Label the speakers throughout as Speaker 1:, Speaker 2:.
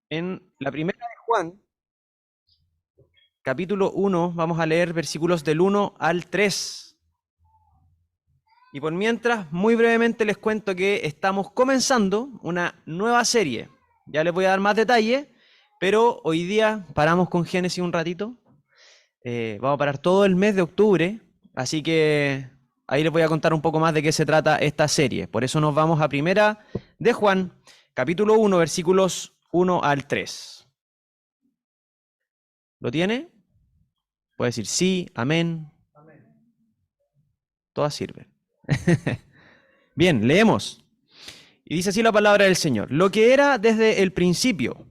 Speaker 1: En la primera de Juan, capítulo 1, vamos a leer versículos del 1 al 3. Y por mientras, muy brevemente les cuento que estamos comenzando una nueva serie. Ya les voy a dar más detalle, pero hoy día paramos con Génesis un ratito. Vamos a parar todo el mes de octubre, así que ahí les voy a contar un poco más de qué se trata esta serie. Por eso nos vamos a primera de Juan, capítulo 1, versículos 1 al 3. ¿Lo tiene? Puede decir sí, amén, todas sirven. Bien, leemos. Y dice así la palabra del Señor. Lo que era desde el principio,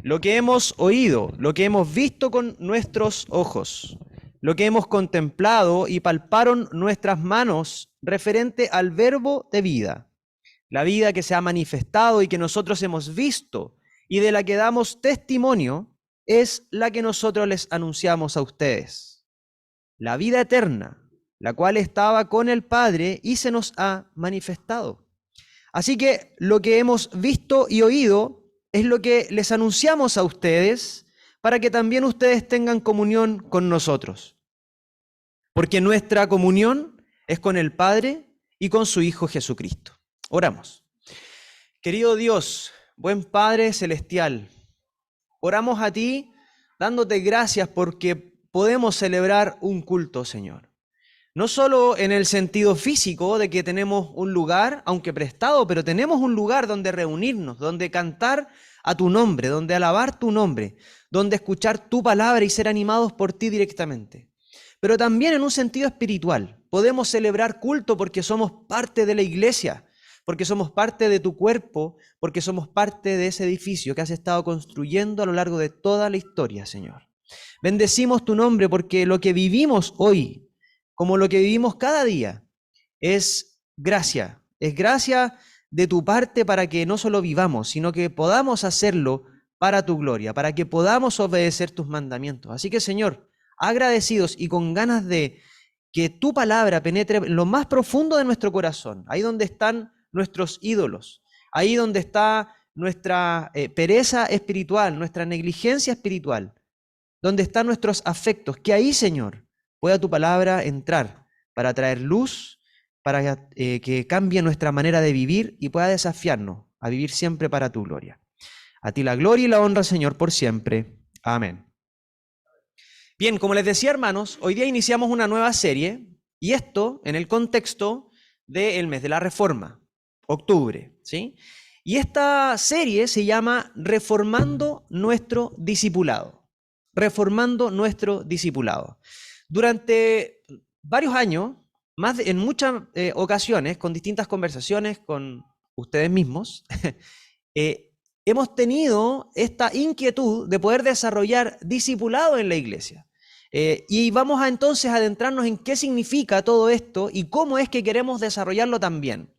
Speaker 1: lo que hemos oído, lo que hemos visto con nuestros ojos, lo que hemos contemplado y palparon nuestras manos referente al verbo de vida, la vida que se ha manifestado y que nosotros hemos visto y de la que damos testimonio, es la que nosotros les anunciamos a ustedes. La vida eterna, la cual estaba con el Padre y se nos ha manifestado. Así que lo que hemos visto y oído es lo que les anunciamos a ustedes para que también ustedes tengan comunión con nosotros. Porque nuestra comunión es con el Padre y con su Hijo Jesucristo. Oramos. Querido Dios, buen Padre celestial, oramos a ti dándote gracias porque podemos celebrar un culto, Señor. No solo en el sentido físico de que tenemos un lugar, aunque prestado, pero tenemos un lugar donde reunirnos, donde cantar a tu nombre, donde alabar tu nombre, donde escuchar tu palabra y ser animados por ti directamente. Pero también en un sentido espiritual. Podemos celebrar culto porque somos parte de la iglesia, porque somos parte de tu cuerpo, porque somos parte de ese edificio que has estado construyendo a lo largo de toda la historia, Señor. Bendecimos tu nombre porque lo que vivimos hoy, como lo que vivimos cada día, es gracia de tu parte para que no solo vivamos, sino que podamos hacerlo para tu gloria, para que podamos obedecer tus mandamientos. Así que, Señor, agradecidos y con ganas de que tu palabra penetre en lo más profundo de nuestro corazón, ahí donde están nuestros ídolos, ahí donde está nuestra pereza espiritual, nuestra negligencia espiritual, donde están nuestros afectos, que ahí, Señor, pueda tu palabra entrar para traer luz, para que cambie nuestra manera de vivir y pueda desafiarnos a vivir siempre para tu gloria. A ti la gloria y la honra, Señor, por siempre. Amén. Bien, como les decía, hermanos, hoy día iniciamos una nueva serie y esto en el contexto del mes de la Reforma, octubre, ¿sí? Y esta serie se llama Reformando nuestro discipulado. Reformando nuestro discipulado. Durante varios años, en muchas ocasiones, con distintas conversaciones con ustedes mismos, eh, hemos tenido esta inquietud de poder desarrollar discipulado en la iglesia. Y vamos a entonces adentrarnos en qué significa todo esto y cómo es que queremos desarrollarlo también.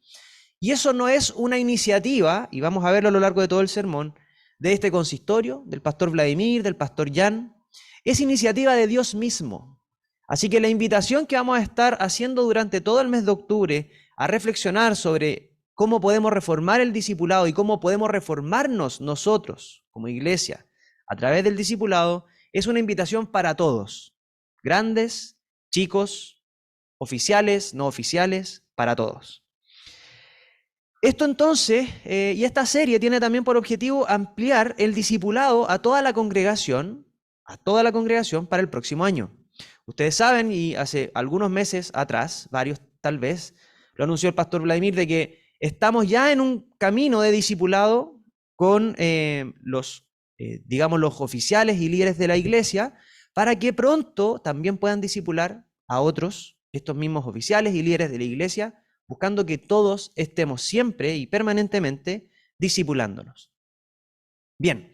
Speaker 1: Y eso no es una iniciativa, y vamos a verlo a lo largo de todo el sermón, de este consistorio, del pastor Vladimir, del pastor Jan, es iniciativa de Dios mismo. Así que la invitación que vamos a estar haciendo durante todo el mes de octubre a reflexionar sobre cómo podemos reformar el discipulado y cómo podemos reformarnos nosotros como iglesia a través del discipulado es una invitación para todos, grandes, chicos, oficiales, no oficiales, para todos. Esto entonces, y esta serie tiene también por objetivo ampliar el discipulado a toda la congregación para el próximo año. Ustedes saben, y hace algunos meses atrás, varios tal vez, lo anunció el pastor Vladimir, de que estamos ya en un camino de discipulado con digamos, los oficiales y líderes de la iglesia, para que pronto también puedan discipular a otros, estos mismos oficiales y líderes de la iglesia, buscando que todos estemos siempre y permanentemente discipulándonos. Bien,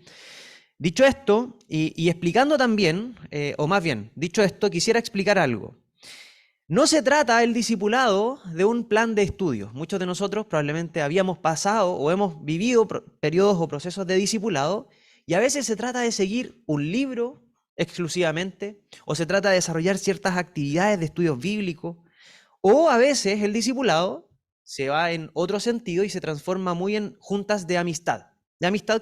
Speaker 1: dicho esto, y explicando también, o más bien, dicho esto, quisiera explicar algo. No se trata el discipulado de un plan de estudios. Muchos de nosotros probablemente habíamos pasado o hemos vivido periodos o procesos de discipulado y a veces se trata de seguir un libro exclusivamente o se trata de desarrollar ciertas actividades de estudios bíblicos o a veces el discipulado se va en otro sentido y se transforma muy en juntas de amistad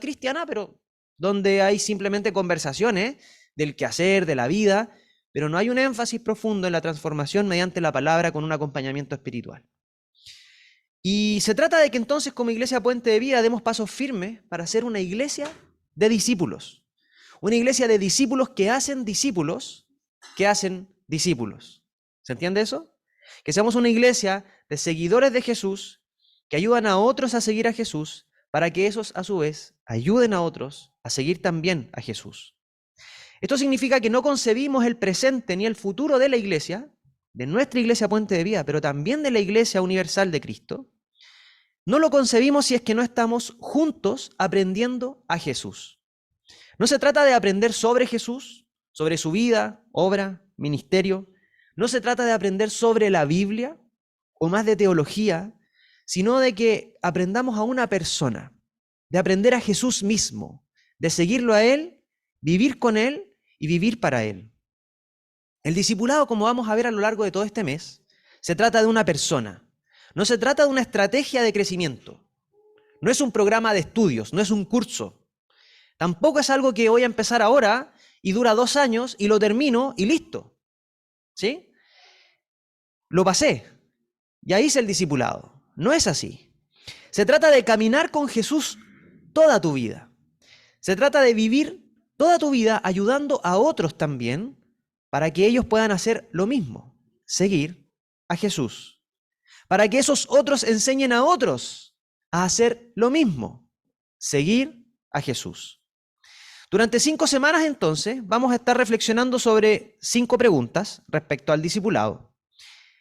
Speaker 1: cristiana, pero donde hay simplemente conversaciones del quehacer, de la vida, pero no hay un énfasis profundo en la transformación mediante la palabra con un acompañamiento espiritual. Y se trata de que entonces como Iglesia Puente de Vida demos pasos firmes para ser una iglesia de discípulos. Una iglesia de discípulos que hacen discípulos que hacen discípulos. ¿Se entiende eso? Que seamos una iglesia de seguidores de Jesús que ayudan a otros a seguir a Jesús para que esos a su vez ayuden a otros a seguir también a Jesús. Esto significa que no concebimos el presente ni el futuro de la iglesia, de nuestra iglesia Puente de Vida, pero también de la iglesia universal de Cristo. No lo concebimos si es que no estamos juntos aprendiendo a Jesús. No se trata de aprender sobre Jesús, sobre su vida, obra, ministerio. No se trata de aprender sobre la Biblia o más de teología, sino de que aprendamos a una persona, de aprender a Jesús mismo, de seguirlo a Él, vivir con Él y vivir para Él. El discipulado, como vamos a ver a lo largo de todo este mes, se trata de una persona. No se trata de una estrategia de crecimiento. No es un programa de estudios, no es un curso. Tampoco es algo que voy a empezar ahora y dura 2 años y lo termino y listo. ¿Sí? Lo pasé. Ya hice el discipulado. No es así. Se trata de caminar con Jesús toda tu vida. Se trata de vivir toda tu vida ayudando a otros también para que ellos puedan hacer lo mismo, seguir a Jesús. Para que esos otros enseñen a otros a hacer lo mismo, seguir a Jesús. Durante 5 semanas entonces vamos a estar reflexionando sobre 5 preguntas respecto al discipulado.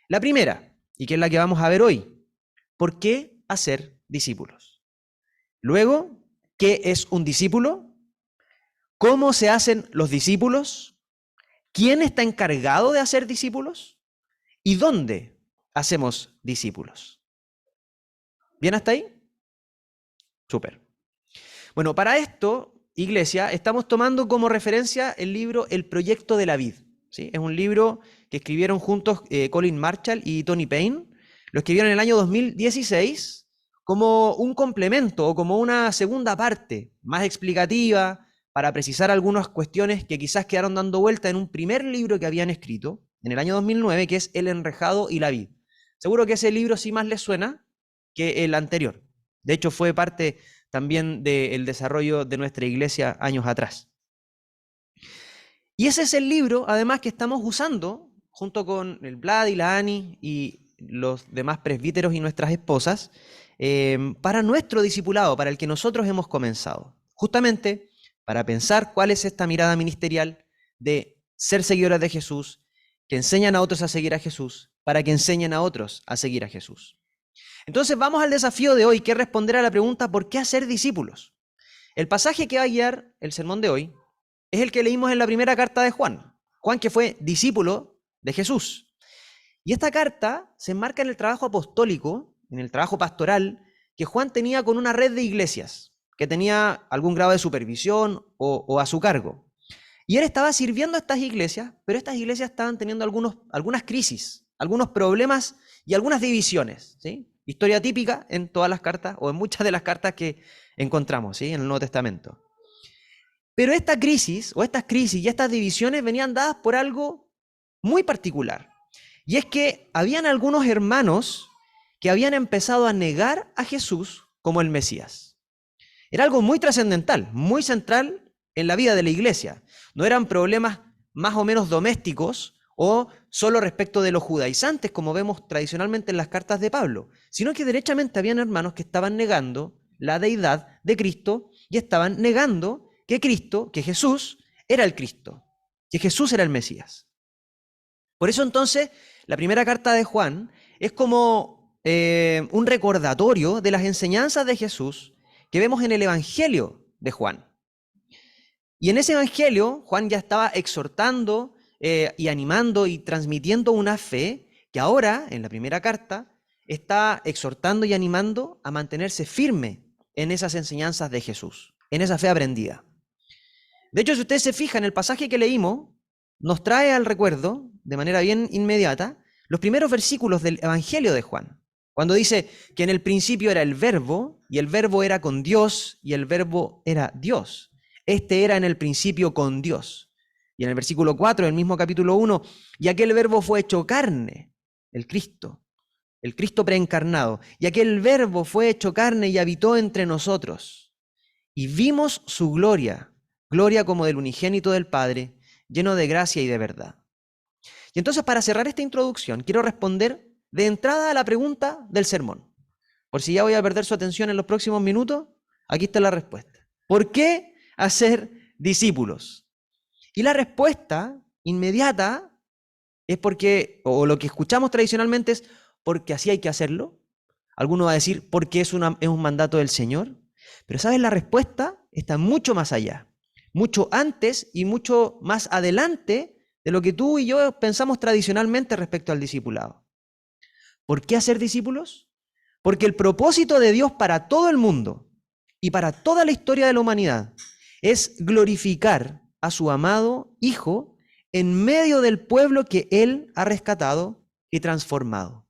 Speaker 1: La primera, y que es la que vamos a ver hoy, ¿por qué hacer discípulos? Luego, ¿qué es un discípulo? ¿Cómo se hacen los discípulos? ¿Quién está encargado de hacer discípulos? ¿Y dónde hacemos discípulos? ¿Bien hasta ahí? Súper. Bueno, para esto, iglesia, estamos tomando como referencia el libro El Proyecto de la Vid. ¿Sí? Es un libro que escribieron juntos Colin Marshall y Tony Payne. Lo escribieron en el año 2016 como un complemento o como una segunda parte más explicativa para precisar algunas cuestiones que quizás quedaron dando vuelta en un primer libro que habían escrito en el año 2009, que es El Enrejado y la Vid. Seguro que ese libro sí más les suena que el anterior. De hecho, fue parte también del desarrollo de nuestra iglesia años atrás. Y ese es el libro, además, que estamos usando junto con el Vlad y la Ani y los demás presbíteros y nuestras esposas para nuestro discipulado, para el que nosotros hemos comenzado. Justamente para pensar cuál es esta mirada ministerial de ser seguidores de Jesús, que enseñan a otros a seguir a Jesús, para que enseñen a otros a seguir a Jesús. Entonces vamos al desafío de hoy, que es responder a la pregunta ¿por qué hacer discípulos? El pasaje que va a guiar el sermón de hoy es el que leímos en la primera carta de Juan. Juan, que fue discípulo de Jesús. Y esta carta se enmarca en el trabajo apostólico, en el trabajo pastoral, que Juan tenía con una red de iglesias, que tenía algún grado de supervisión o a su cargo. Y él estaba sirviendo a estas iglesias, pero estas iglesias estaban teniendo algunas crisis, algunos problemas y algunas divisiones, ¿sí? Historia típica en todas las cartas, o en muchas de las cartas que encontramos, ¿sí? En el Nuevo Testamento. Pero esta crisis, o estas crisis y estas divisiones venían dadas por algo muy particular. Y es que habían algunos hermanos que habían empezado a negar a Jesús como el Mesías. Era algo muy trascendental, muy central en la vida de la iglesia. No eran problemas más o menos domésticos o solo respecto de los judaizantes, como vemos tradicionalmente en las cartas de Pablo, sino que derechamente habían hermanos que estaban negando la deidad de Cristo y estaban negando que Jesús era el Cristo, que Jesús era el Mesías. Por eso entonces la primera carta de Juan es como un recordatorio de las enseñanzas de Jesús que vemos en el Evangelio de Juan. Y en ese Evangelio Juan ya estaba exhortando y animando y transmitiendo una fe que ahora, en la primera carta, está exhortando y animando a mantenerse firme en esas enseñanzas de Jesús, en esa fe aprendida. De hecho, si ustedes se fijan, el pasaje que leímos nos trae al recuerdo, de manera bien inmediata, los primeros versículos del Evangelio de Juan, cuando dice que en el principio era el Verbo, y el Verbo era con Dios, y el Verbo era Dios. Este era en el principio con Dios. Y en el versículo 4 del mismo capítulo 1, y aquel verbo fue hecho carne, el Cristo preencarnado. Y aquel verbo fue hecho carne y habitó entre nosotros. Y vimos su gloria, gloria como del unigénito del Padre, lleno de gracia y de verdad. Y entonces, para cerrar esta introducción, quiero responder de entrada a la pregunta del sermón. Por si ya voy a perder su atención en los próximos minutos, aquí está la respuesta. ¿Por qué hacer discípulos? Y la respuesta inmediata es porque, o lo que escuchamos tradicionalmente es porque así hay que hacerlo. Alguno va a decir porque es un mandato del Señor. Pero ¿sabes? La respuesta está mucho más allá, mucho antes y mucho más adelante de lo que tú y yo pensamos tradicionalmente respecto al discipulado. ¿Por qué hacer discípulos? Porque el propósito de Dios para todo el mundo y para toda la historia de la humanidad es glorificar a su amado Hijo en medio del pueblo que Él ha rescatado y transformado.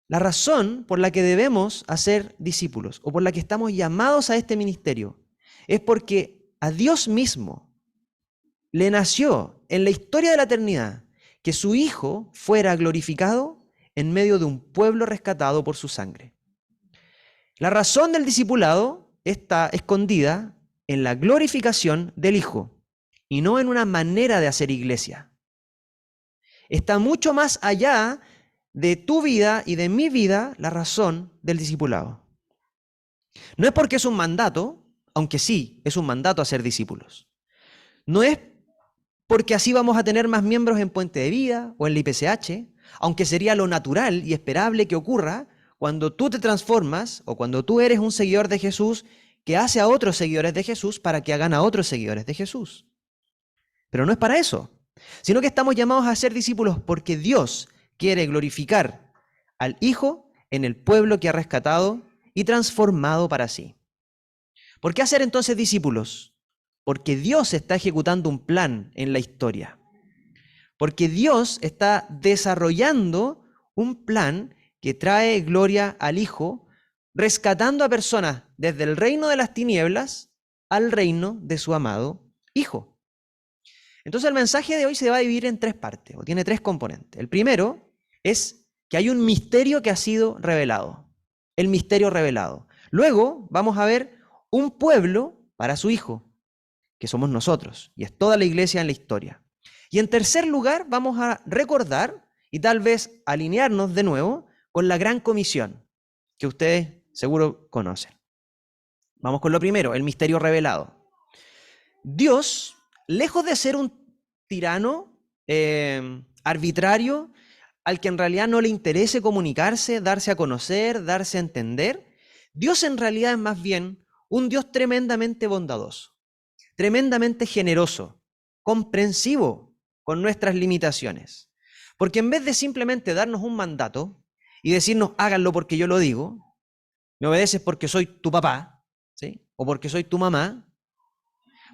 Speaker 1: La razón por la que debemos hacer discípulos o por la que estamos llamados a este ministerio es porque a Dios mismo le nació en la historia de la eternidad que su Hijo fuera glorificado en medio de un pueblo rescatado por su sangre. La razón del discipulado está escondida en la glorificación del Hijo y no en una manera de hacer iglesia. Está mucho más allá de tu vida y de mi vida la razón del discipulado. No es porque es un mandato, aunque sí, es un mandato hacer discípulos. No es porque así vamos a tener más miembros en Puente de Vida o en la IPCH, aunque sería lo natural y esperable que ocurra cuando tú te transformas o cuando tú eres un seguidor de Jesús que hace a otros seguidores de Jesús para que hagan a otros seguidores de Jesús. Pero no es para eso, sino que estamos llamados a ser discípulos porque Dios quiere glorificar al Hijo en el pueblo que ha rescatado y transformado para sí. ¿Por qué hacer entonces discípulos? Porque Dios está ejecutando un plan en la historia. Porque Dios está desarrollando un plan que trae gloria al Hijo, rescatando a personas desde el reino de las tinieblas al reino de su amado Hijo. Entonces el mensaje de hoy se va a dividir en tres partes, o tiene tres componentes. El primero es que hay un misterio que ha sido revelado, el misterio revelado. Luego vamos a ver un pueblo para su Hijo, que somos nosotros, y es toda la iglesia en la historia. Y en tercer lugar vamos a recordar y tal vez alinearnos de nuevo con la gran comisión, que ustedes seguro conocen. Vamos con lo primero, el misterio revelado. Dios, lejos de ser un tirano arbitrario, al que en realidad no le interese comunicarse, darse a conocer, darse a entender, Dios en realidad es más bien un Dios tremendamente bondadoso, tremendamente generoso, comprensivo con nuestras limitaciones. Porque en vez de simplemente darnos un mandato y decirnos háganlo porque yo lo digo, me obedeces porque soy tu papá, ¿sí? O porque soy tu mamá.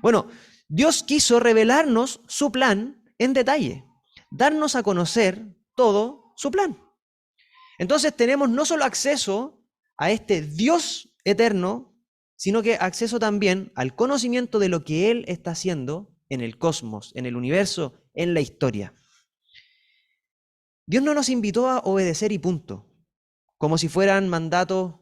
Speaker 1: Bueno, Dios quiso revelarnos su plan en detalle, darnos a conocer todo su plan. Entonces tenemos no solo acceso a este Dios eterno, sino que acceso también al conocimiento de lo que Él está haciendo en el cosmos, en el universo, en la historia. Dios no nos invitó a obedecer y punto, como si fueran mandatos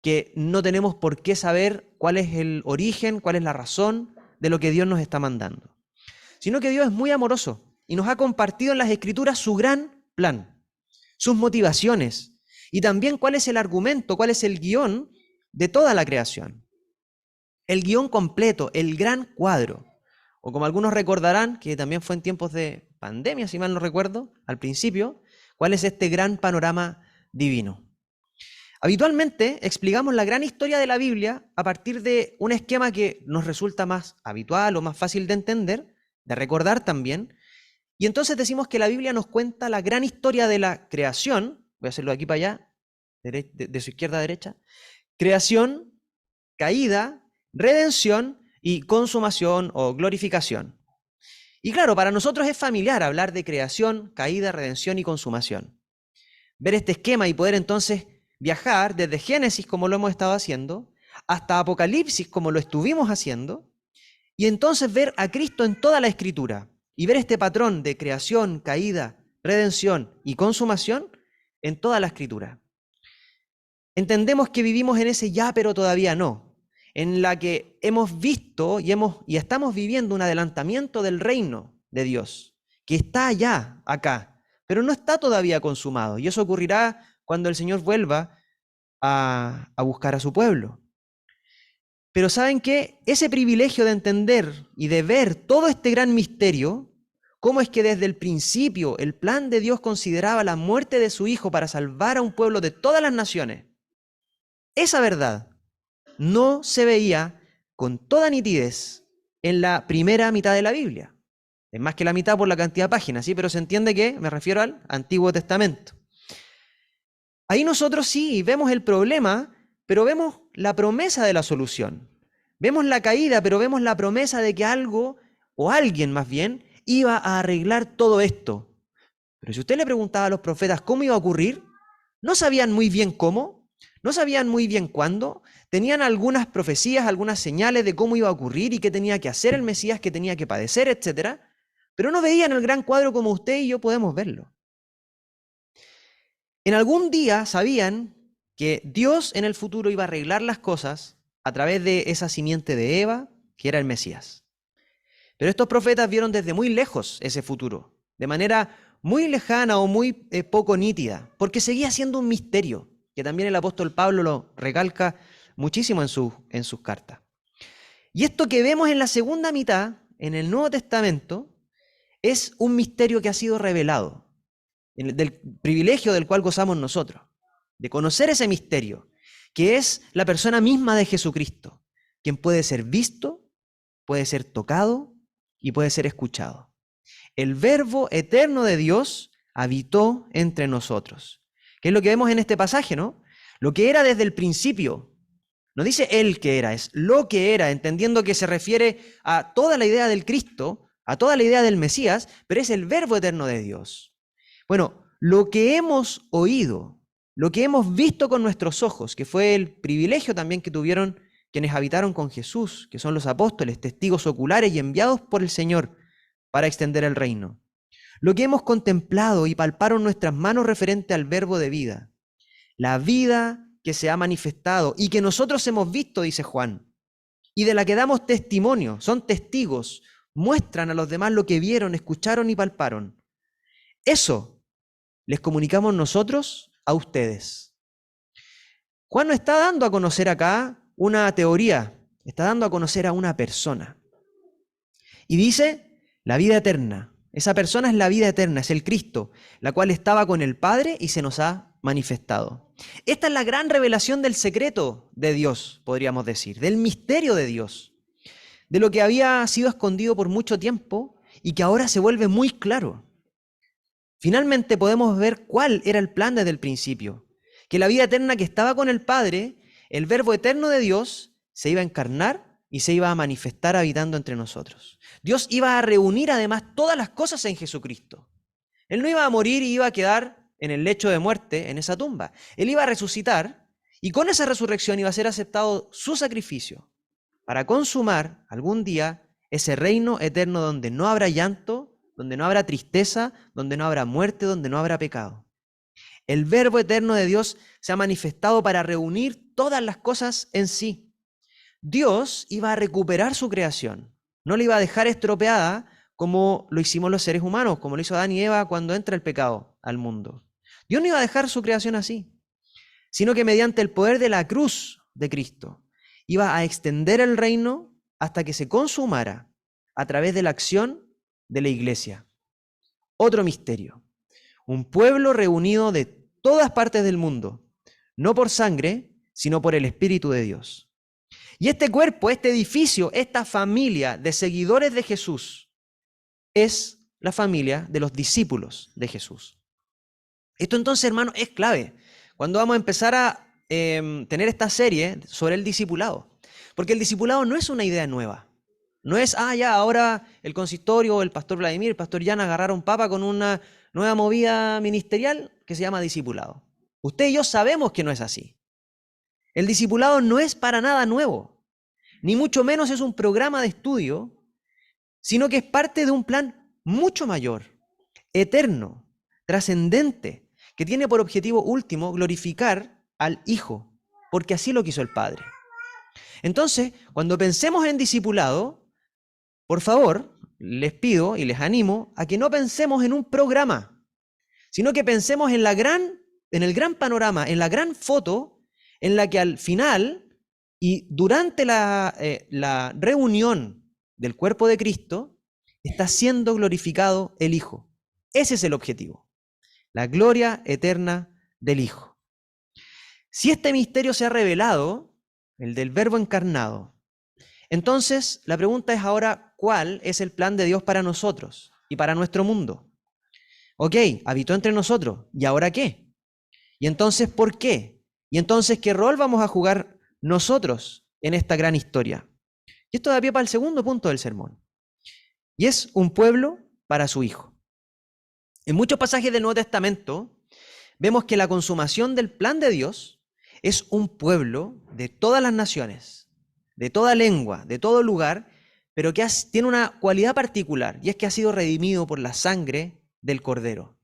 Speaker 1: que no tenemos por qué saber cuál es el origen, cuál es la razón de lo que Dios nos está mandando, sino que Dios es muy amoroso y nos ha compartido en las Escrituras su gran plan, sus motivaciones y también cuál es el argumento, cuál es el guión de toda la creación. El guión completo, el gran cuadro, o como algunos recordarán, que también fue en tiempos de pandemia, si mal no recuerdo, al principio, cuál es este gran panorama divino. Habitualmente explicamos la gran historia de la Biblia a partir de un esquema que nos resulta más habitual o más fácil de entender, de recordar también, y entonces decimos que la Biblia nos cuenta la gran historia de la creación, voy a hacerlo de aquí para allá, de su izquierda a derecha, creación, caída, redención y consumación o glorificación. Y claro, para nosotros es familiar hablar de creación, caída, redención y consumación. Ver este esquema y poder entonces viajar desde Génesis, como lo hemos estado haciendo, hasta Apocalipsis, como lo estuvimos haciendo, y entonces ver a Cristo en toda la Escritura y ver este patrón de creación, caída, redención y consumación en toda la Escritura. Entendemos que vivimos en ese ya, pero todavía no, en la que hemos visto y estamos viviendo un adelantamiento del reino de Dios, que está ya acá, pero no está todavía consumado. Y eso ocurrirá cuando el Señor vuelva a buscar a su pueblo. Pero ¿saben qué? Ese privilegio de entender y de ver todo este gran misterio, cómo es que desde el principio el plan de Dios consideraba la muerte de su Hijo para salvar a un pueblo de todas las naciones, esa verdad no se veía con toda nitidez en la primera mitad de la Biblia. Es más que la mitad por la cantidad de páginas, ¿sí? Pero se entiende que me refiero al Antiguo Testamento. Ahí nosotros sí vemos el problema, pero vemos la promesa de la solución. Vemos la caída, pero vemos la promesa de que algo, o alguien más bien, iba a arreglar todo esto. Pero si usted le preguntaba a los profetas cómo iba a ocurrir, no sabían muy bien cómo, no sabían muy bien cuándo, tenían algunas profecías, algunas señales de cómo iba a ocurrir y qué tenía que hacer el Mesías, qué tenía que padecer, etc. Pero no veían el gran cuadro como usted y yo podemos verlo. En algún día sabían que Dios en el futuro iba a arreglar las cosas a través de esa simiente de Eva, que era el Mesías. Pero estos profetas vieron desde muy lejos ese futuro, de manera muy lejana o muy poco nítida, porque seguía siendo un misterio, que también el apóstol Pablo lo recalca muchísimo en sus cartas. Y esto que vemos en la segunda mitad, en el Nuevo Testamento, es un misterio que ha sido revelado, del privilegio del cual gozamos nosotros, de conocer ese misterio, que es la persona misma de Jesucristo, quien puede ser visto, puede ser tocado y puede ser escuchado. El Verbo eterno de Dios habitó entre nosotros, que es lo que vemos en este pasaje, ¿no? Lo que era desde el principio. No dice él que era, es lo que era, entendiendo que se refiere a toda la idea del Cristo, a toda la idea del Mesías, pero es el Verbo eterno de Dios. Bueno, lo que hemos oído, lo que hemos visto con nuestros ojos, que fue el privilegio también que tuvieron quienes habitaron con Jesús, que son los apóstoles, testigos oculares y enviados por el Señor para extender el reino. Lo que hemos contemplado y palparon nuestras manos referente al verbo de vida. La vida que se ha manifestado y que nosotros hemos visto, dice Juan, y de la que damos testimonio, son testigos, muestran a los demás lo que vieron, escucharon y palparon. Eso les comunicamos nosotros a ustedes. Juan no está dando a conocer acá una teoría, está dando a conocer a una persona. Y dice, la vida eterna. Esa persona es la vida eterna, es el Cristo, la cual estaba con el Padre y se nos ha manifestado. Esta es la gran revelación del secreto de Dios, podríamos decir, del misterio de Dios, de lo que había sido escondido por mucho tiempo y que ahora se vuelve muy claro. Finalmente podemos ver cuál era el plan desde el principio, que la vida eterna que estaba con el Padre, el Verbo eterno de Dios, se iba a encarnar y se iba a manifestar habitando entre nosotros. Dios iba a reunir además todas las cosas en Jesucristo. Él no iba a morir y iba a quedar en el lecho de muerte, en esa tumba. Él iba a resucitar y con esa resurrección iba a ser aceptado su sacrificio para consumar algún día ese reino eterno donde no habrá llanto, donde no habrá tristeza, donde no habrá muerte, donde no habrá pecado. El Verbo eterno de Dios se ha manifestado para reunir todas las cosas en sí. Dios iba a recuperar su creación, no la iba a dejar estropeada como lo hicimos los seres humanos, como lo hizo Adán y Eva cuando entra el pecado al mundo. Dios no iba a dejar su creación así, sino que mediante el poder de la cruz de Cristo iba a extender el reino hasta que se consumara a través de la acción de la iglesia. Otro misterio, un pueblo reunido de todas partes del mundo, no por sangre, sino por el Espíritu de Dios. Y este cuerpo, este edificio, esta familia de seguidores de Jesús es la familia de los discípulos de Jesús. Esto entonces, hermano, es clave cuando vamos a empezar a tener esta serie sobre el discipulado. Porque el discipulado no es una idea nueva. No es, ya, ahora el consistorio, el pastor Vladimir, el pastor Jan agarraron papa con una nueva movida ministerial que se llama discipulado. Usted y yo sabemos que no es así. El discipulado no es para nada nuevo, ni mucho menos es un programa de estudio, sino que es parte de un plan mucho mayor, eterno, trascendente, que tiene por objetivo último glorificar al Hijo, porque así lo quiso el Padre. Entonces, cuando pensemos en discipulado, por favor, les pido y les animo a que no pensemos en un programa, sino que pensemos en el gran panorama, en la gran foto, en la que al final y durante la reunión del cuerpo de Cristo está siendo glorificado el Hijo. Ese es el objetivo, la gloria eterna del Hijo. Si este misterio se ha revelado, el del Verbo encarnado, entonces la pregunta es ahora, ¿cuál es el plan de Dios para nosotros y para nuestro mundo? Ok, habitó entre nosotros, ¿y ahora qué? Y entonces, ¿por qué? Y entonces, ¿qué rol vamos a jugar nosotros en esta gran historia? Y esto da pie para el segundo punto del sermón. Y es un pueblo para su Hijo. En muchos pasajes del Nuevo Testamento vemos que la consumación del plan de Dios es un pueblo de todas las naciones, de toda lengua, de todo lugar, pero que tiene una cualidad particular, y es que ha sido redimido por la sangre del Cordero.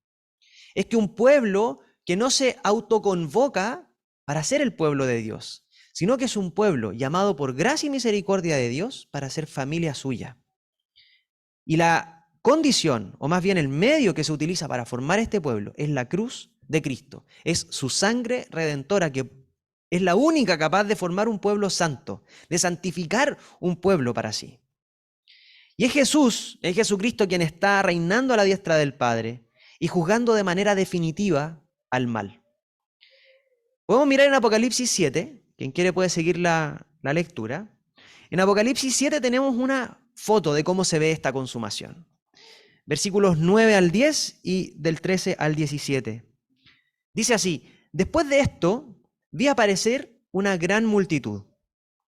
Speaker 1: Es que un pueblo que no se autoconvoca para ser el pueblo de Dios, sino que es un pueblo llamado por gracia y misericordia de Dios para ser familia suya. Y la condición, o más bien el medio que se utiliza para formar este pueblo, es la cruz de Cristo. Es su sangre redentora que es la única capaz de formar un pueblo santo, de santificar un pueblo para sí. Y es Jesucristo quien está reinando a la diestra del Padre y juzgando de manera definitiva al mal. Podemos mirar en Apocalipsis 7, quien quiere puede seguir la lectura. En Apocalipsis 7 tenemos una foto de cómo se ve esta consumación. Versículos 9 al 10 y del 13 al 17. Dice así: después de esto, vi aparecer una gran multitud,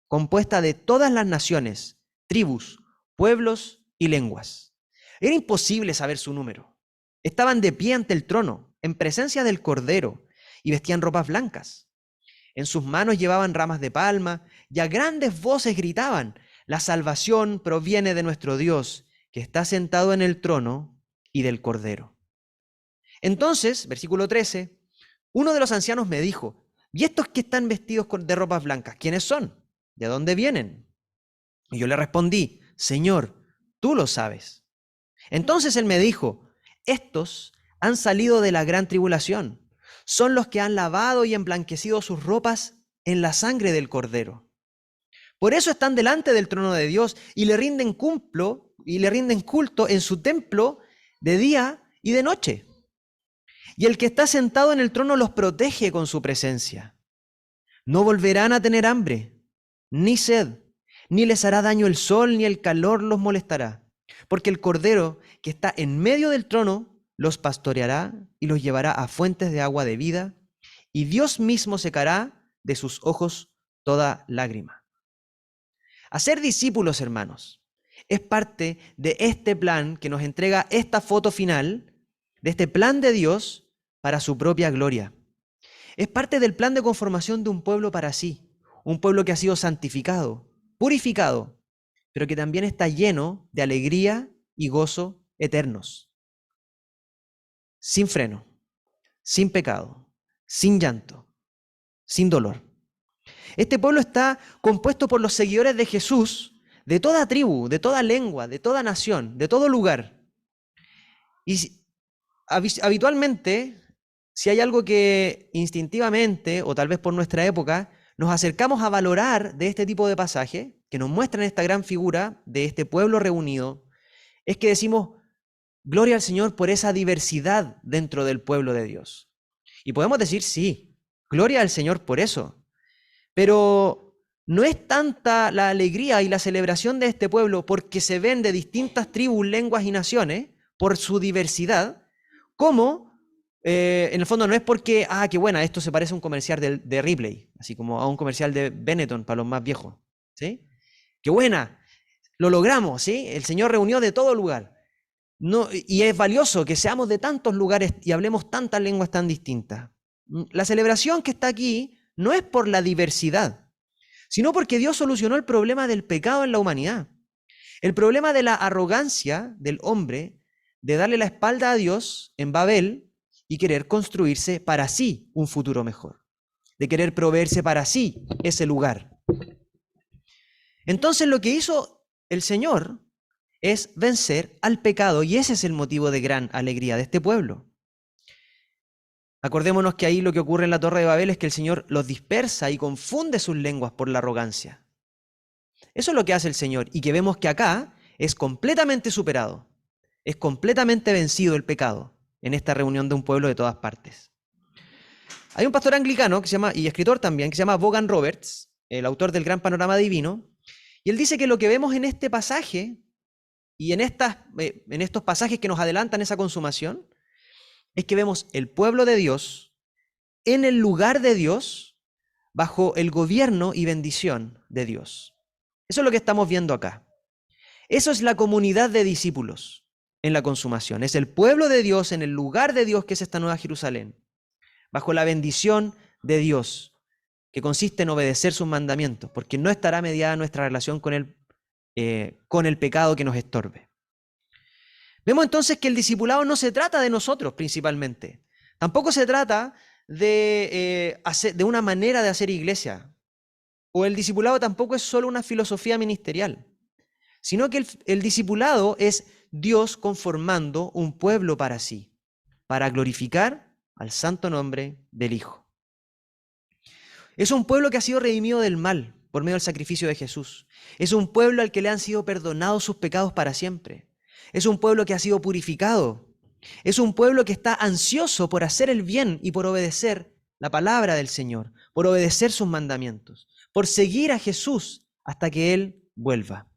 Speaker 1: compuesta de todas las naciones, tribus, pueblos y lenguas. Era imposible saber su número. Estaban de pie ante el trono, en presencia del Cordero, y vestían ropas blancas. En sus manos llevaban ramas de palma, y a grandes voces gritaban: la salvación proviene de nuestro Dios, que está sentado en el trono, y del Cordero. Entonces, versículo 13, uno de los ancianos me dijo: ¿y estos que están vestidos de ropas blancas, quiénes son? ¿De dónde vienen? Y yo le respondí: Señor, tú lo sabes. Entonces él me dijo: estos han salido de la gran tribulación. Son los que han lavado y emblanquecido sus ropas en la sangre del Cordero. Por eso están delante del trono de Dios y le rinden culto en su templo de día y de noche. Y el que está sentado en el trono los protege con su presencia. No volverán a tener hambre, ni sed, ni les hará daño el sol, ni el calor los molestará, porque el Cordero que está en medio del trono los pastoreará y los llevará a fuentes de agua de vida, y Dios mismo secará de sus ojos toda lágrima. Hacer discípulos, hermanos, es parte de este plan que nos entrega esta foto final, de este plan de Dios para su propia gloria. Es parte del plan de conformación de un pueblo para sí, un pueblo que ha sido santificado, purificado, pero que también está lleno de alegría y gozo eternos. Sin freno, sin pecado, sin llanto, sin dolor. Este pueblo está compuesto por los seguidores de Jesús, de toda tribu, de toda lengua, de toda nación, de todo lugar. Y habitualmente, si hay algo que instintivamente, o tal vez por nuestra época, nos acercamos a valorar de este tipo de pasaje, que nos muestran esta gran figura de este pueblo reunido, es que decimos: gloria al Señor por esa diversidad dentro del pueblo de Dios. Y podemos decir, sí, gloria al Señor por eso. Pero no es tanta la alegría y la celebración de este pueblo porque se ven de distintas tribus, lenguas y naciones, por su diversidad, como en el fondo no es porque, qué buena, esto se parece a un comercial de Ripley, así como a un comercial de Benetton para los más viejos, ¿sí? ¡Qué buena! Lo logramos, ¿sí? El Señor reunió de todo lugar. No, y es valioso que seamos de tantos lugares y hablemos tantas lenguas tan distintas. La celebración que está aquí no es por la diversidad, sino porque Dios solucionó el problema del pecado en la humanidad. El problema de la arrogancia del hombre, de darle la espalda a Dios en Babel y querer construirse para sí un futuro mejor, de querer proveerse para sí ese lugar. Entonces lo que hizo el Señor es vencer al pecado, y ese es el motivo de gran alegría de este pueblo. Acordémonos que ahí lo que ocurre en la Torre de Babel es que el Señor los dispersa y confunde sus lenguas por la arrogancia. Eso es lo que hace el Señor, y que vemos que acá es completamente superado, es completamente vencido el pecado en esta reunión de un pueblo de todas partes. Hay un pastor anglicano que se llama, y escritor también, que se llama Vaughan Roberts, el autor del Gran Panorama Divino, y él dice que lo que vemos en este pasaje y en estos pasajes que nos adelantan esa consumación es que vemos el pueblo de Dios en el lugar de Dios bajo el gobierno y bendición de Dios. Eso es lo que estamos viendo acá. Eso es la comunidad de discípulos en la consumación. Es el pueblo de Dios en el lugar de Dios, que es esta nueva Jerusalén, bajo la bendición de Dios, que consiste en obedecer sus mandamientos, porque no estará mediada nuestra relación con el pecado que nos estorbe. Vemos entonces que el discipulado no se trata de nosotros principalmente. Tampoco se trata de una manera de hacer iglesia. O el discipulado tampoco es solo una filosofía ministerial, sino que el discipulado es Dios conformando un pueblo para sí, para glorificar al santo nombre del Hijo. Es un pueblo que ha sido redimido del mal por medio del sacrificio de Jesús. Es un pueblo al que le han sido perdonados sus pecados para siempre. Es un pueblo que ha sido purificado. Es un pueblo que está ansioso por hacer el bien y por obedecer la palabra del Señor, por obedecer sus mandamientos, por seguir a Jesús hasta que Él vuelva.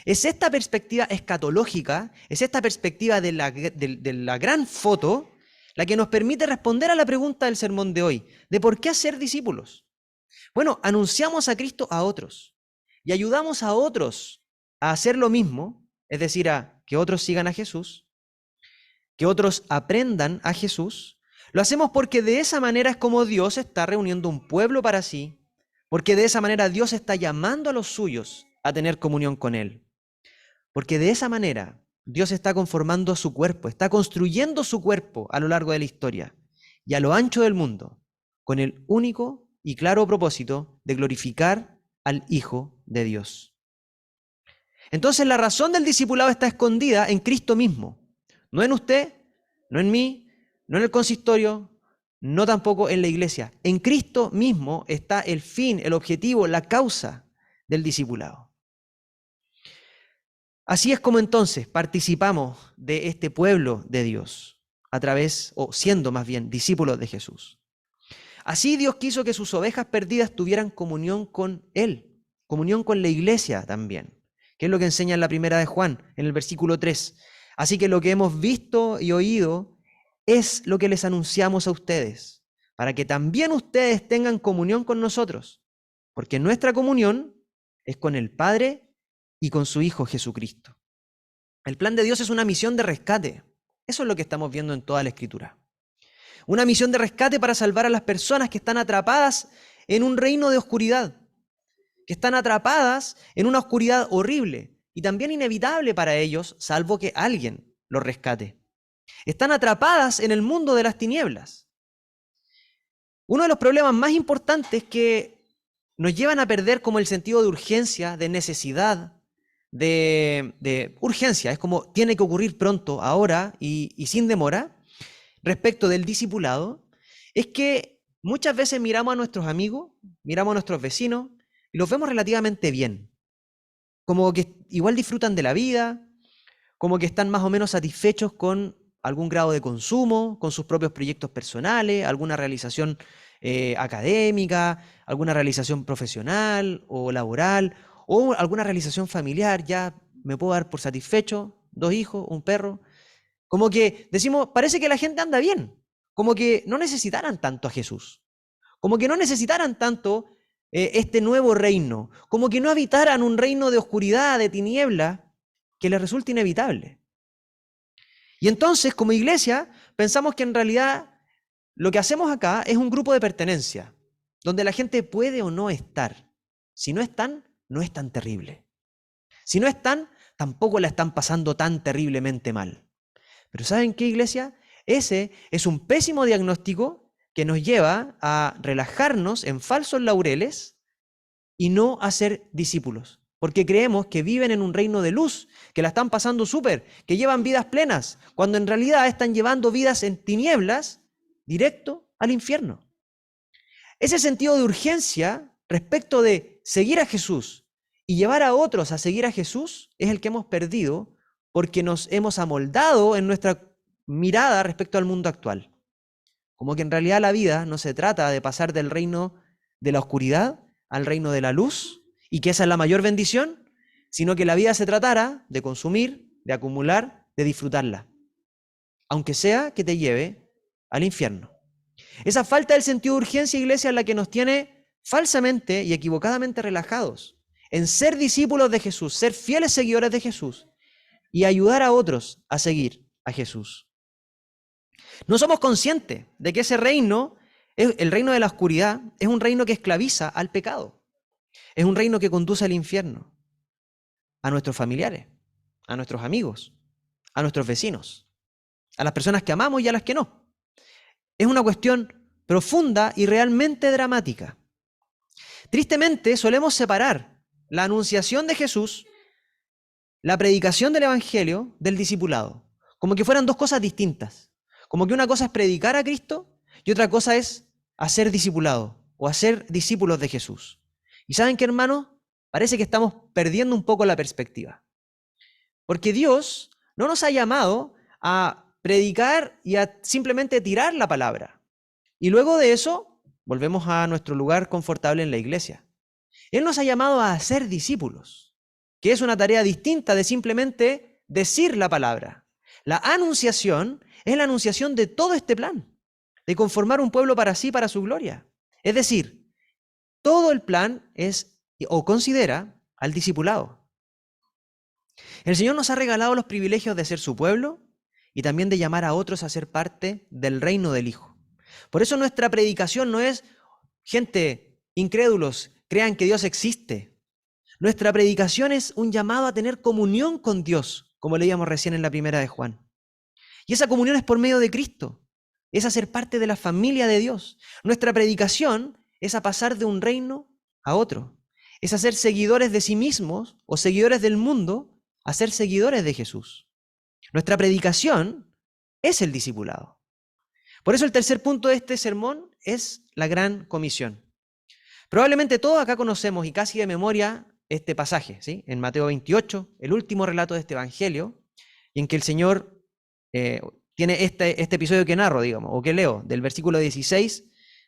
Speaker 1: Es esta perspectiva escatológica, es esta perspectiva de la gran foto, la que nos permite responder a la pregunta del sermón de hoy, de por qué hacer discípulos. Bueno, anunciamos a Cristo a otros y ayudamos a otros a hacer lo mismo, es decir, a que otros sigan a Jesús, que otros aprendan a Jesús. Lo hacemos porque de esa manera es como Dios está reuniendo un pueblo para sí, porque de esa manera Dios está llamando a los suyos a tener comunión con Él. Porque de esa manera Dios está conformando su cuerpo, está construyendo su cuerpo a lo largo de la historia y a lo ancho del mundo, con el único y claro propósito de glorificar al Hijo de Dios. Entonces la razón del discipulado está escondida en Cristo mismo, no en usted, no en mí, no en el consistorio, no tampoco en la iglesia. En Cristo mismo está el fin, el objetivo, la causa del discipulado. Así es como entonces participamos de este pueblo de Dios, a través, o siendo más bien, discípulos de Jesús. Así Dios quiso que sus ovejas perdidas tuvieran comunión con Él, comunión con la iglesia también, que es lo que enseña en la primera de Juan, en el versículo 3. Así que lo que hemos visto y oído es lo que les anunciamos a ustedes, para que también ustedes tengan comunión con nosotros, porque nuestra comunión es con el Padre y con su Hijo Jesucristo. El plan de Dios es una misión de rescate. Eso es lo que estamos viendo en toda la Escritura. Una misión de rescate para salvar a las personas que están atrapadas en un reino de oscuridad, que están atrapadas en una oscuridad horrible y también inevitable para ellos, salvo que alguien los rescate. Están atrapadas en el mundo de las tinieblas. Uno de los problemas más importantes que nos llevan a perder como el sentido de urgencia, de necesidad, de urgencia, es como tiene que ocurrir pronto, ahora y sin demora, respecto del discipulado, es que muchas veces miramos a nuestros amigos, miramos a nuestros vecinos y los vemos relativamente bien, como que igual disfrutan de la vida, como que están más o menos satisfechos con algún grado de consumo, con sus propios proyectos personales, alguna realización académica, alguna realización profesional o laboral, o alguna realización familiar. Ya me puedo dar por satisfecho, 2 hijos, un perro. Como que decimos, parece que la gente anda bien, como que no necesitaran tanto a Jesús, como que no necesitaran tanto este nuevo reino, como que no habitaran un reino de oscuridad, de tiniebla, que les resulta inevitable. Y entonces, como iglesia, pensamos que en realidad lo que hacemos acá es un grupo de pertenencia. donde la gente puede o no estar. Si no están, no es tan terrible. Si no están, tampoco la están pasando tan terriblemente mal. Pero ¿saben qué, iglesia? Ese es un pésimo diagnóstico que nos lleva a relajarnos en falsos laureles y no a ser discípulos. Porque creemos que viven en un reino de luz, que la están pasando súper, que llevan vidas plenas, cuando en realidad están llevando vidas en tinieblas directo al infierno. Ese sentido de urgencia respecto de seguir a Jesús y llevar a otros a seguir a Jesús es el que hemos perdido porque nos hemos amoldado en nuestra mirada respecto al mundo actual. Como que en realidad la vida no se trata de pasar del reino de la oscuridad al reino de la luz y que esa es la mayor bendición, sino que la vida se tratara de consumir, de acumular, de disfrutarla, aunque sea que te lleve al infierno. Esa falta del sentido de urgencia, iglesia, es la que nos tiene falsamente y equivocadamente relajados en ser discípulos de Jesús, ser fieles seguidores de Jesús y ayudar a otros a seguir a Jesús. No somos conscientes de que ese reino, el reino de la oscuridad, es un reino que esclaviza al pecado. Es un reino que conduce al infierno, a nuestros familiares, a nuestros amigos, a nuestros vecinos, a las personas que amamos y a las que no. Es una cuestión profunda y realmente dramática. Tristemente, solemos separar la anunciación de Jesús, la predicación del Evangelio, del discipulado, como que fueran dos cosas distintas. Como que una cosa es predicar a Cristo y otra cosa es hacer discipulado o hacer discípulos de Jesús. ¿Y saben qué, hermanos? Parece que estamos perdiendo un poco la perspectiva. Porque Dios no nos ha llamado a predicar y a simplemente tirar la palabra. Y luego de eso, volvemos a nuestro lugar confortable en la iglesia. Él nos ha llamado a ser discípulos, que es una tarea distinta de simplemente decir la palabra. La anunciación es la anunciación de todo este plan, de conformar un pueblo para sí, para su gloria. Es decir, todo el plan es o considera al discipulado. El Señor nos ha regalado los privilegios de ser su pueblo y también de llamar a otros a ser parte del reino del Hijo. Por eso nuestra predicación no es, gente, incrédulos, crean que Dios existe. Nuestra predicación es un llamado a tener comunión con Dios, como leíamos recién en la primera de Juan. Y esa comunión es por medio de Cristo, es a ser parte de la familia de Dios. Nuestra predicación es a pasar de un reino a otro, es a ser seguidores de sí mismos o seguidores del mundo, a ser seguidores de Jesús. Nuestra predicación es el discipulado. Por eso el tercer punto de este sermón es la gran comisión. Probablemente todos acá conocemos y casi de memoria este pasaje, ¿sí? En Mateo 28, el último relato de este evangelio, en que el Señor tiene este episodio que narro, digamos, o que leo, del versículo 16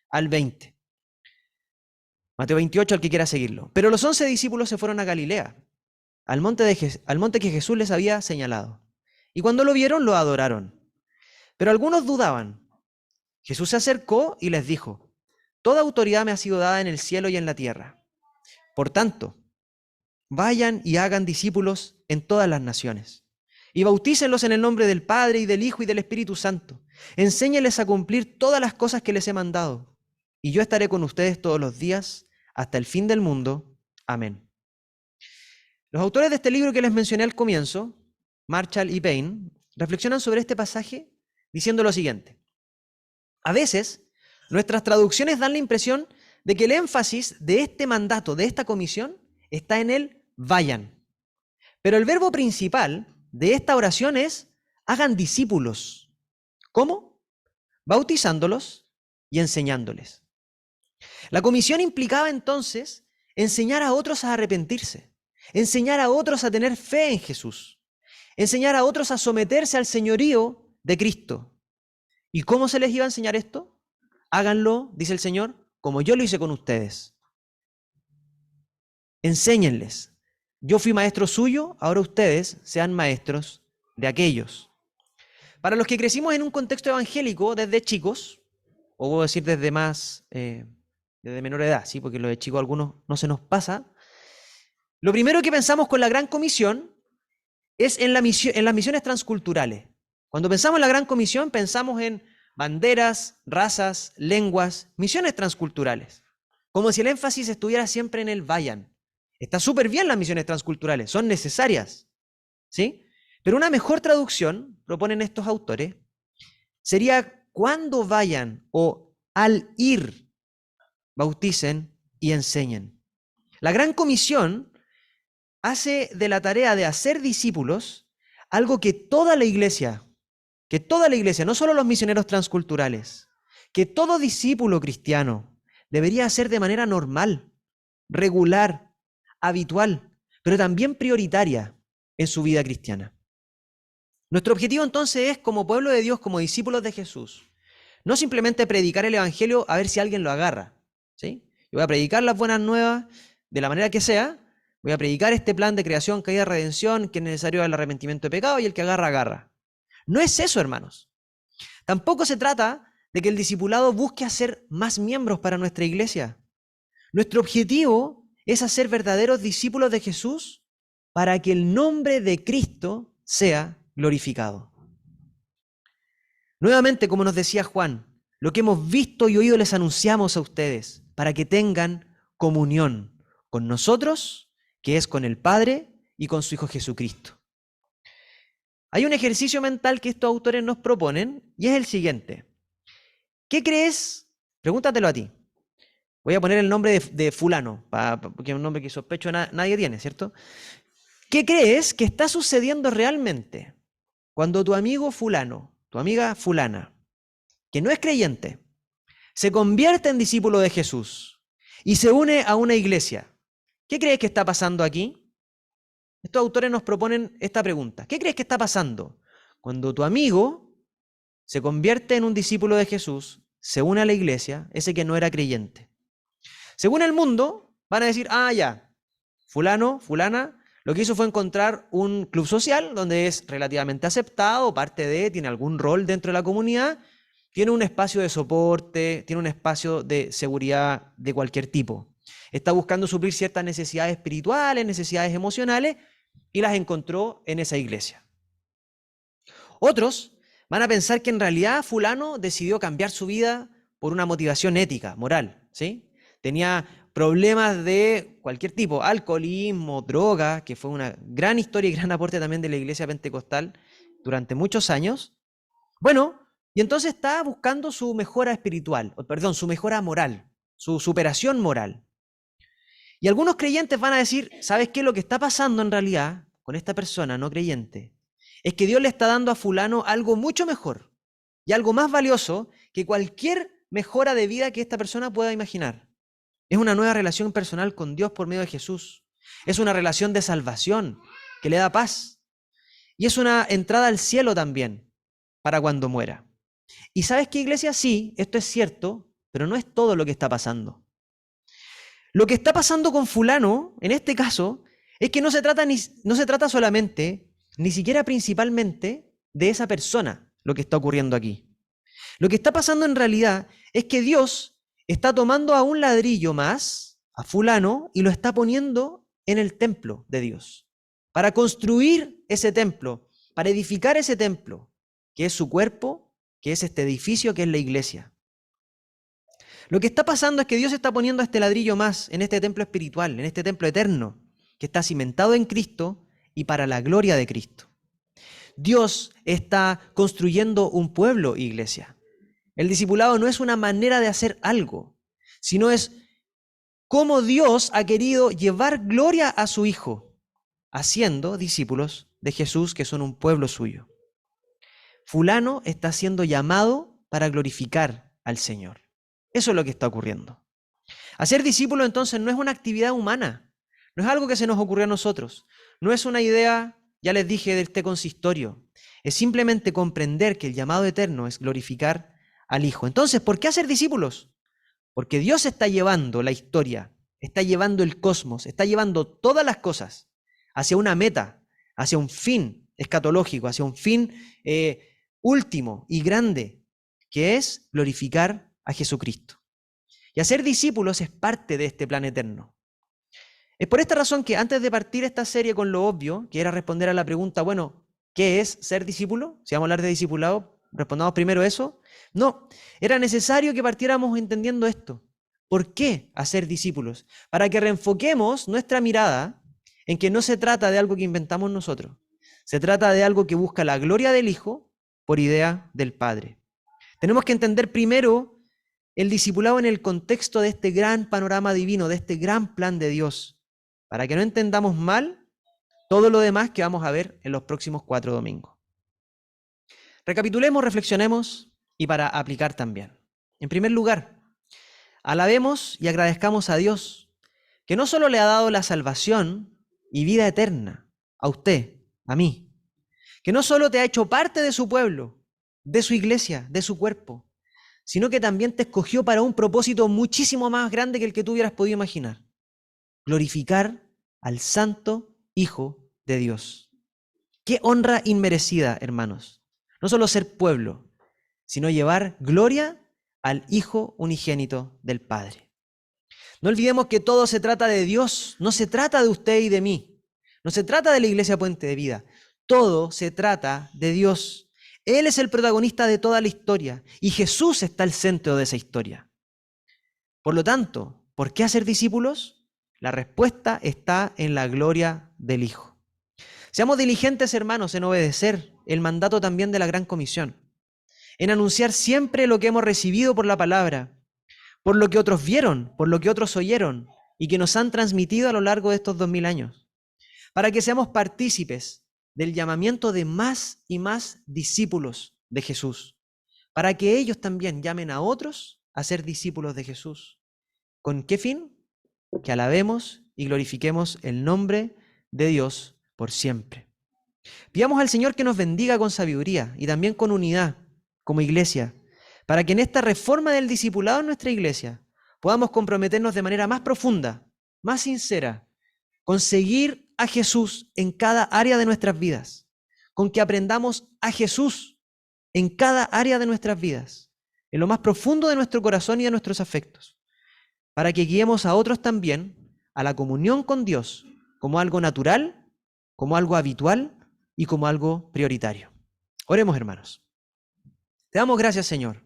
Speaker 1: al 20. Mateo 28, al que quiera seguirlo. Pero los 11 discípulos se fueron a Galilea, al monte que Jesús les había señalado. Y cuando lo vieron, lo adoraron. Pero algunos dudaban. Jesús se acercó y les dijo: toda autoridad me ha sido dada en el cielo y en la tierra. Por tanto, vayan y hagan discípulos en todas las naciones, y bautícenlos en el nombre del Padre y del Hijo y del Espíritu Santo. Enséñenles a cumplir todas las cosas que les he mandado, y yo estaré con ustedes todos los días hasta el fin del mundo. Amén. Los autores de este libro que les mencioné al comienzo, Marshall y Payne, reflexionan sobre este pasaje diciendo lo siguiente: a veces, nuestras traducciones dan la impresión de que el énfasis de este mandato, de esta comisión, está en el vayan. Pero el verbo principal de esta oración es hagan discípulos. ¿Cómo? Bautizándolos y enseñándoles. La comisión implicaba entonces enseñar a otros a arrepentirse, enseñar a otros a tener fe en Jesús, enseñar a otros a someterse al señorío de Cristo. ¿Y cómo se les iba a enseñar esto? Háganlo, dice el Señor, como yo lo hice con ustedes. Enséñenles. Yo fui maestro suyo, ahora ustedes sean maestros de aquellos. Para los que crecimos en un contexto evangélico desde chicos, o puedo decir desde menor edad, ¿sí? Porque lo de chicos a algunos no se nos pasa, lo primero que pensamos con la Gran Comisión es en las misiones transculturales. Cuando pensamos en la Gran Comisión, pensamos en banderas, razas, lenguas, misiones transculturales. como si el énfasis estuviera siempre en el vayan. Está súper bien las misiones transculturales, son necesarias, ¿sí? Pero una mejor traducción, proponen estos autores, sería cuando vayan o al ir, bauticen y enseñen. La Gran Comisión hace de la tarea de hacer discípulos algo que toda la iglesia, no solo los misioneros transculturales, que todo discípulo cristiano debería hacer de manera normal, regular, habitual, pero también prioritaria en su vida cristiana. Nuestro objetivo entonces es, como pueblo de Dios, como discípulos de Jesús, no simplemente predicar el evangelio a ver si alguien lo agarra, ¿sí? Yo voy a predicar las buenas nuevas de la manera que sea, voy a predicar este plan de creación, caída, redención, que es necesario el arrepentimiento de pecado, y el que agarra, agarra. No es eso, hermanos. Tampoco se trata de que el discipulado busque hacer más miembros para nuestra iglesia. Nuestro objetivo es hacer verdaderos discípulos de Jesús para que el nombre de Cristo sea glorificado. Nuevamente, como nos decía Juan, lo que hemos visto y oído les anunciamos a ustedes para que tengan comunión con nosotros, que es con el Padre y con su Hijo Jesucristo. Hay un ejercicio mental que estos autores nos proponen y es el siguiente. ¿Qué crees? Pregúntatelo a ti. Voy a poner el nombre de fulano, porque es un nombre que sospecho nadie tiene, ¿cierto? ¿Qué crees que está sucediendo realmente cuando tu amigo fulano, tu amiga fulana, que no es creyente, se convierte en discípulo de Jesús y se une a una iglesia? ¿Qué crees que está pasando aquí? Estos autores nos proponen esta pregunta. ¿Qué crees que está pasando cuando tu amigo se convierte en un discípulo de Jesús, se une a la iglesia, ese que no era creyente? Según el mundo, van a decir, ya, fulano, fulana, lo que hizo fue encontrar un club social donde es relativamente aceptado, parte de, tiene algún rol dentro de la comunidad, tiene un espacio de soporte, tiene un espacio de seguridad de cualquier tipo. Está buscando suplir ciertas necesidades espirituales, necesidades emocionales, y las encontró en esa iglesia. Otros van a pensar que en realidad fulano decidió cambiar su vida por una motivación ética, moral, ¿sí? Tenía problemas de cualquier tipo, alcoholismo, droga, que fue una gran historia y gran aporte también de la iglesia pentecostal durante muchos años. Bueno, y entonces está buscando su mejora espiritual, su mejora moral, su superación moral. Y algunos creyentes van a decir, ¿sabes qué? Lo que está pasando en realidad con esta persona no creyente es que Dios le está dando a fulano algo mucho mejor y algo más valioso que cualquier mejora de vida que esta persona pueda imaginar. Es una nueva relación personal con Dios por medio de Jesús. Es una relación de salvación que le da paz. Y es una entrada al cielo también para cuando muera. ¿Y sabes qué, iglesia? Sí, esto es cierto, pero no es todo lo que está pasando. Lo que está pasando con fulano, en este caso, es que no se trata solamente, ni siquiera principalmente, de esa persona, lo que está ocurriendo aquí. Lo que está pasando en realidad es que Dios está tomando a un ladrillo más, a fulano, y lo está poniendo en el templo de Dios, para construir ese templo, para edificar ese templo, que es su cuerpo, que es este edificio, que es la iglesia. Lo que está pasando es que Dios está poniendo este ladrillo más en este templo espiritual, en este templo eterno, que está cimentado en Cristo y para la gloria de Cristo. Dios está construyendo un pueblo, iglesia. El discipulado no es una manera de hacer algo, sino es cómo Dios ha querido llevar gloria a su Hijo, haciendo discípulos de Jesús que son un pueblo suyo. Fulano está siendo llamado para glorificar al Señor. Eso es lo que está ocurriendo. Hacer discípulo entonces no es una actividad humana, no es algo que se nos ocurrió a nosotros, no es una idea, ya les dije, de este consistorio, es simplemente comprender que el llamado eterno es glorificar al Hijo. Entonces, ¿por qué hacer discípulos? Porque Dios está llevando la historia, está llevando el cosmos, está llevando todas las cosas hacia una meta, hacia un fin escatológico, hacia un fin último y grande, que es glorificar a Jesucristo. Y hacer discípulos es parte de este plan eterno. Es por esta razón que antes de partir esta serie con lo obvio, que era responder a la pregunta, bueno, ¿qué es ser discípulo? Si vamos a hablar de discipulado, respondamos primero eso. No, era necesario que partiéramos entendiendo esto. ¿Por qué hacer discípulos? Para que reenfoquemos nuestra mirada en que no se trata de algo que inventamos nosotros. Se trata de algo que busca la gloria del Hijo por idea del Padre. Tenemos que entender primero el discipulado en el contexto de este gran panorama divino, de este gran plan de Dios, para que no entendamos mal todo lo demás que vamos a ver en los próximos 4 domingos. Recapitulemos, reflexionemos y para aplicar también. En primer lugar, alabemos y agradezcamos a Dios, que no solo le ha dado la salvación y vida eterna a usted, a mí, que no solo te ha hecho parte de su pueblo, de su iglesia, de su cuerpo, sino que también te escogió para un propósito muchísimo más grande que el que tú hubieras podido imaginar: glorificar al Santo Hijo de Dios. Qué honra inmerecida, hermanos. No solo ser pueblo, sino llevar gloria al Hijo unigénito del Padre. No olvidemos que todo se trata de Dios, no se trata de usted y de mí, no se trata de la Iglesia Puente de Vida, todo se trata de Dios. Él es el protagonista de toda la historia y Jesús está al centro de esa historia. Por lo tanto, ¿por qué hacer discípulos? La respuesta está en la gloria del Hijo. Seamos diligentes, hermanos, en obedecer el mandato también de la Gran Comisión, en anunciar siempre lo que hemos recibido por la palabra, por lo que otros vieron, por lo que otros oyeron y que nos han transmitido a lo largo de estos 2000 años, para que seamos partícipes del llamamiento de más y más discípulos de Jesús, para que ellos también llamen a otros a ser discípulos de Jesús. ¿Con qué fin? Que alabemos y glorifiquemos el nombre de Dios por siempre. Pidamos al Señor que nos bendiga con sabiduría y también con unidad como iglesia, para que en esta reforma del discipulado en nuestra iglesia podamos comprometernos de manera más profunda, más sincera, con seguir a Jesús en cada área de nuestras vidas, con que aprendamos a Jesús en cada área de nuestras vidas, en lo más profundo de nuestro corazón y de nuestros afectos, para que guiemos a otros también a la comunión con Dios como algo natural, como algo habitual y como algo prioritario. Oremos, hermanos. Te damos gracias, Señor,